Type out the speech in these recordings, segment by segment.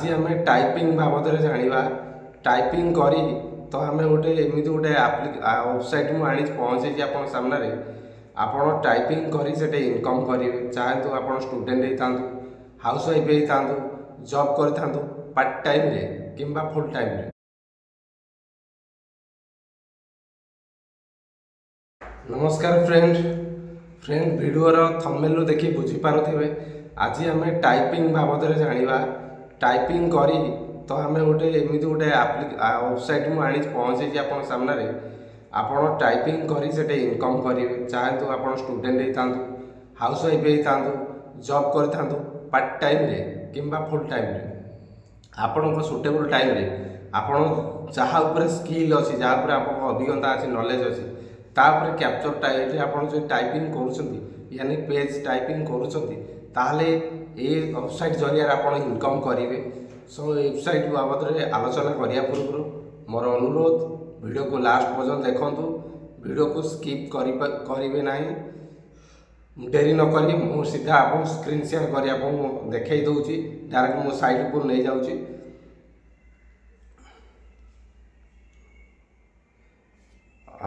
आज आम टाइपिंग बाबद जाना टाइपिंग करी तो आम गोटे एमती गोटे वेबसाइट मुझे आनी पहुँचे आप सामने आपड़ टाइपिंग करी से इनकम करेंगे चाहतु आप स्टूडेंट होता हाउस वाइफ होता जॉब कर पार्ट टाइम रे किंबा फुल टाइम रे। नमस्कार फ्रेंड वीडियोर थंबनेल देखि बुझी पारुथिबे आज आम टाइपिंग बाबद जाना टाइपिंग करी तो आम गोटे एमती गोटे वेबसाइट मुझे आनी पहुँचे आप सामने आपड़ टाइपिंग करी से इनकम करेंगे चाहतु आप स्टूडेंट होता हाउस वाइफ होता जॉब कर पार्ट टाइम रे किंबा फुल टाइम रे आपण सुटेबल टाइम रे आपण जहाँ उपर स्किल अच्छी जहाँ पर आप अभिज्ञता अच्छी नॉलेज अच्छी तापर कैप्चर टाइम आप जो टाइपिंग कर यानी पेज टाइपिंग कर वेबसाइट जरिए आप इनकम करेंगे। सो वेबसाइट बाबद आलोचना करने पूर्व मोर अनुरोध वीडियो को लास्ट पर्यंत देखंतु वीडियो को स्किप करेंगे ना डेरी न करी मु सीधा आप स्क्रीन शेयर कर देखई दूची डायरेक्ट मो साइट को नहीं जाऊँगी।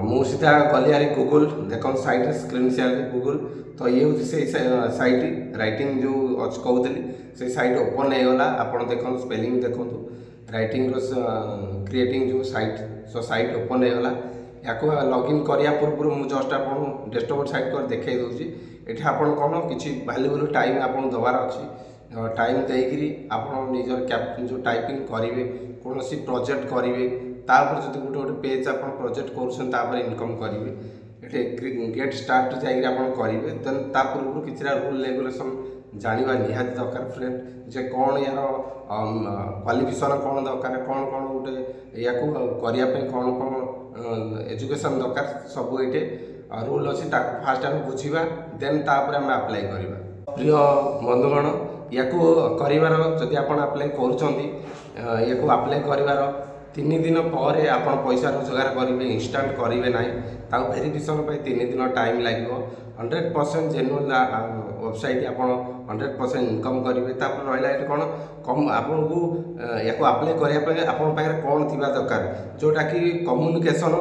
मु सीधा गलियारी गूगल देख साइट स्क्रीन शेयर गूगल तो ये हूँ से साइट राइटिंग जो कहूली से साइट ओपन हो गला आप देखो स्पेलिंग देखो राइटिंग क्रिएटिंग जो साइट सो साइट ओपन हो गला या लॉगिन करिया पूर्व मुझे जस्ट आप डेस्कटॉप साइट कर देखई दूसरी ये आपन कौन कि वैल्यूबल टाइम आप दबार अच्छी टाइम देकरी आप निजर कैप जो टाइपिंग करेंगे कौन सी प्रोजेक्ट करेंगे तापर जो गोटे गोटे पेज आप प्रोजेक्ट कर इनकम करेंगे ये गेट स्टार्ट जाकर आप करेंगे देन ता पूर्व किसी रूल रेगुलेशन जाना निहाती दरकार फ्रेंड जे कौन यार क्वालिफिकेशन कौन दरकार कौन कौन गोटे या करने कौन कौन एजुकेशन दरकार सब ये रूल अच्छी फास्ट आम बुझा देन तापर आम अप्लाई करवा। प्रिय बंधुगण या कर जदि आप अप्लाई कर अप्लाई कर 3 दिन पर आप पैसा रोजगार करेंगे इंस्टांट करेंगे ना वेरिफिकेशन 3 दिन टाइम लगे 100% जेन्युइन वेबसाइट आप 100% इनकम करेंगे रहा ये कौन कम आपन को या अप्लाई करने आप कौन थी दरकार जोटा कि कम्युनिकेशन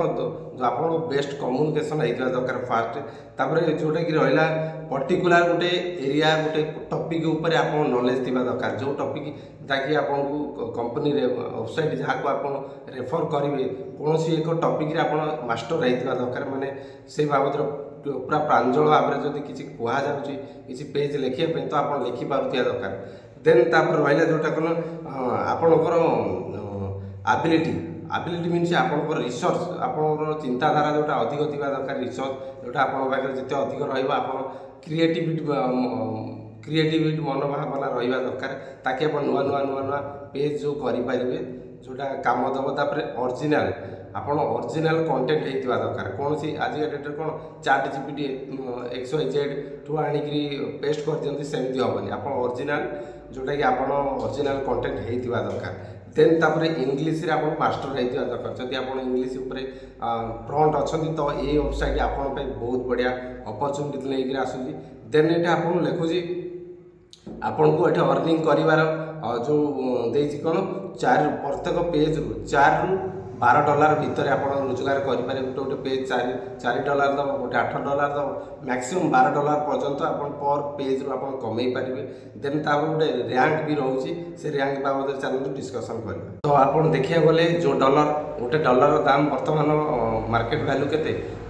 जो आप बेस्ट कम्युनिकेशन होता दरकार फास्ट तापर जोटा कि रहा पर्टिकुलर गोटे एरिया गोटे टॉपिक ऊपर आप नॉलेज थी दरकार जो टॉपिक ताकि आपको कंपनी वेबसाइट जहाँ को आप रेफर करेंगे कौन सी एक टॉपिक आप मास्टर होता दरकार माने से बाबद पूरा प्रांजल भाव में जब किसी कहुच्छी किसी पेज लिखापी तो आप लिखिपार दरकार देन तापर रहा जोटा कौन आपणकर आबिलिटी मीन्स आपंकर रिसर्च आपंकर चिंताधारा जोटा अधिक थी दरकार रिसर्च जोटा आप जिते अधिक क्रिएटिविटी मनोभावना रहा दरकार ताकि आप नुआ नुआ नुआ नुआ पेज जो करेंगे जोटा कम दब तापर ओरिजिनल आप ओरिजिनल कंटेंट होता दरकार कौन सी आज डेट कौन चैट जीपीटी XYZ ठू आणिकी पेस्ट कर दिखती सेमती हेनी आप ओरिजिनल जोटा कि आप ओरिजिनल कंटेंट होता दरकार देन तापर इंग्लीश आप मास्टर होता दरकार जदि आप इंग्लीश फ्रंट अच्छा तो ये वेबसाइट आप बहुत बढ़िया अपॉर्चुनिटी लेकर आसूँ देन ये आप लिखुची आपन को ये अर्निंग कर जो देती कौन प्रत्येक पेज रु 4 ରୁ 12 डॉलर भितर आप रोजगार करेंगे गोटे पेज $4 दब गोटे $8 दब मैक्सिमम $12 पर्यंत आप पर पेज रू आप कमे पारे देन तापर गोटे रैंक भी रोचे से रैंक बाबद चलते डिस्कसन करवा। तो आप देखिए गले जो डॉलर गोटे डॉलर दाम बर्तमान मार्केट वैल्यू के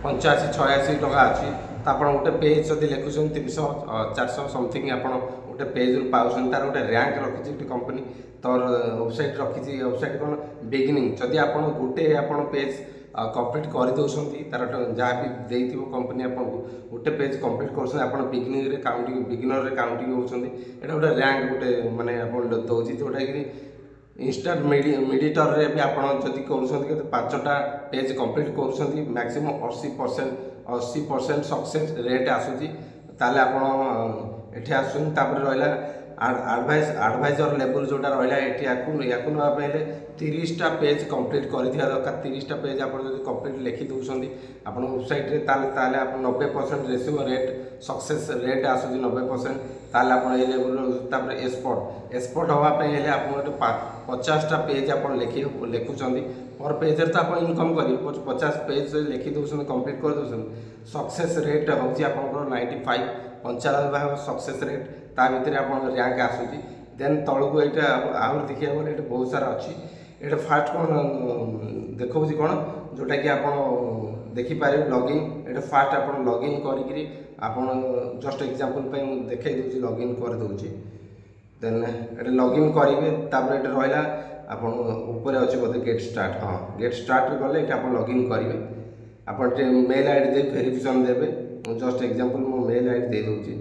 85-86 टका अच्छी तो आप गोटे पेज जब लिखुन 300-400 समथिंग आप गोटे पेज रू पाँच तार गोटे रैंक रखी कंपनी तो वेबसाइट रखी वेबसाइट कौन बिगिनिंग जदि आप गोटे आप पेज कंप्लीट करदे तार जहाँ भी देती कंपनी आपको गोटे पेज कंप्लीट कर बिगिनिंग रे काउंटिंग बिगिनर रे काउंटिंग होती है गोटे रैंक गोटे माने दूसरी जोटा कि इंस्टांट मिडिटर रे भी आप कर 5टा पेज कंप्लीट कर मैक्सिमम 80% सक्सेस रेट आसूँ ताले आप एठी आसुन तापर रहा आडभाइजर लेवल जोटा रहा या नापे 30टा पेज कंप्लीट कर दरकार। 30टा पेज आप कंप्लीट लिखि दौरान आप वेबसाइट रे ताले आप 90% रेशियो रेट सक्सेस रेट आसूँ 90%। ताले आप लेवल एक्सपोर्ट हाँवाई आप 50टा पेज आप लिखुं पर पेज तो आप इनकम कर 50 पेज लिखि दौरान कंप्लीट कर दौरान सक्सेस रेट हूँ आप 95 95 सक्सेस रेट ता भितर आप रैंक आसूँ। देन तलू यहाँ आहुरी देखा गले ये बहुत सारा अच्छी ये फास्ट कौन देखा कौन जोटा कि आप देखिपारे लॉगिन ये फास्ट आप लॉगिन करी जस्ट एग्जांपल देखा दूसरी लॉगिन कर दूसरी। देन ये लॉगिन करेंगे तापर ये रहा आप ऊपर अच्छे बोलते गेट स्टार्ट। हाँ गेट स्टार्ट गले ये आप लॉगिन करेंगे आप मेल आईडी दे वेरिफिकेशन देवे। जस्ट एग्जांपल मो मेल आईडी दे दूसरी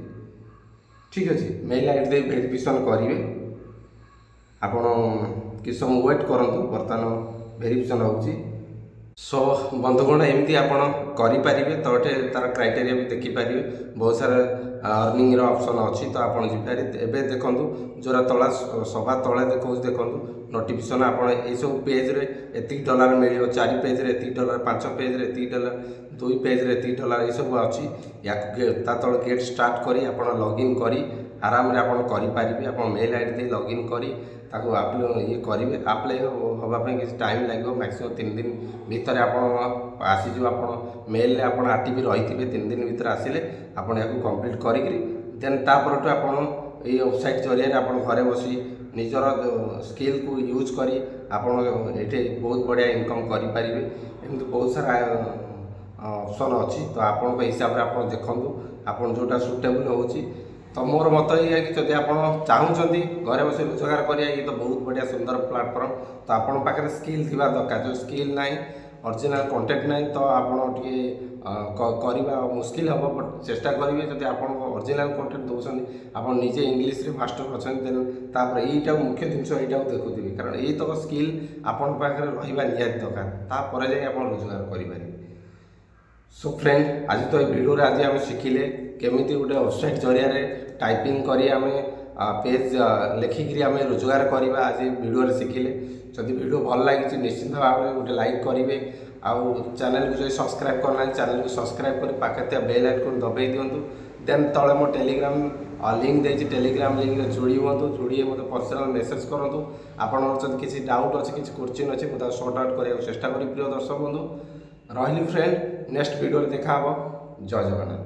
ठीक अच्छे मेल आईडी दे वेरिफिकेशन करेंगे आप कि समय वेट करूँ बर्तमान वेरिफिकेशन होची। सो बंधुगण एमती आप करें तो तार क्राइटेरिया भी देखिपारे बहुत सारा अर्निंग ऑप्शन अच्छी तो आप जी देखूँ जोरा तला सभा तले देखो नोटिफिकेशन आप सब पेज रे एतिक डॉलर मिले 4 पेज रे एतिक डॉलर 5 पेज रे एतिक डॉलर 2 पेज रे एतिक डॉलर ये सब अच्छी या तल गेट स्टार्ट करी आप लॉगिन करी आराम रे आप करें आप मेल आईडी दे लॉगिन करी ये करेंगे आप्लाय हाँवाई किसी टाइम लगे मैक्सिमम 3 दिन भितर आप आसीज आप मेल आप आरटीवी रही थे 3 दिन भितर आसिले आप कंप्लीट करी देन तापर आप ये वेबसाइट जरिए आप घरे बसी निजर स्किल को यूज करी आप ये बहुत बढ़िया इनकम करेंगे। एमती बहुत सारा ऑप्शन अच्छी तो आपण हिसाब से आप देखूँ आप जोटा सुटेबल हो तो मोर मत ये कि जब आप चाहते घरे बस रोजगार करिए ये तो बहुत बढ़िया सुंदर प्लेटफॉर्म तो आपण पाखे स्किल थी दरकार जो स्किल ना ओरिजिनल कंटेंट ना तो आप मुस्किल हम बट चेष्टा करेंगे जब आप ओरिजिनल कंटेंट दौरान आप निजे इंग्लीश रे मास्टर अच्छा देन तापर यहीटा मुख्य जिनस यहाँ देखुवे कारण ये तक स्किल आपण पाखे रहा निहाती दरकार तापर जाए आप रोजगार करें। सो फ्रेंड आज तो ये वीडियो आज आम शिखिले केमी गोटे वेबसाइट जरिया टाइपिंग करी आम पेज लिखिकी आम रोजगार करवा आज वीडियो शिखिले। जदि वीडियो भल लगी निश्चित भाव में गोटे लाइक करेंगे आउ चैनल को जो सब्सक्राइब करना चैनल को सब्सक्राइब कर पाखे बेल आइकन दबाई दिंतु। देन तले मो टेलीग्राम लिंक देती टेलीग्राम लिंक रे जोड़ी हूँ जोड़ी मतलब पर्सनल मेसेज करूँ आपड़ किसी डाउट अच्छे किसी क्वेश्चन अच्छे मुझे सॉर्ट आउट करने चेष्टा करी। प्रिय दर्शक बंधु रही फ्रेंड नेक्स्ट वीडियो देखा जय जगन्नाथ।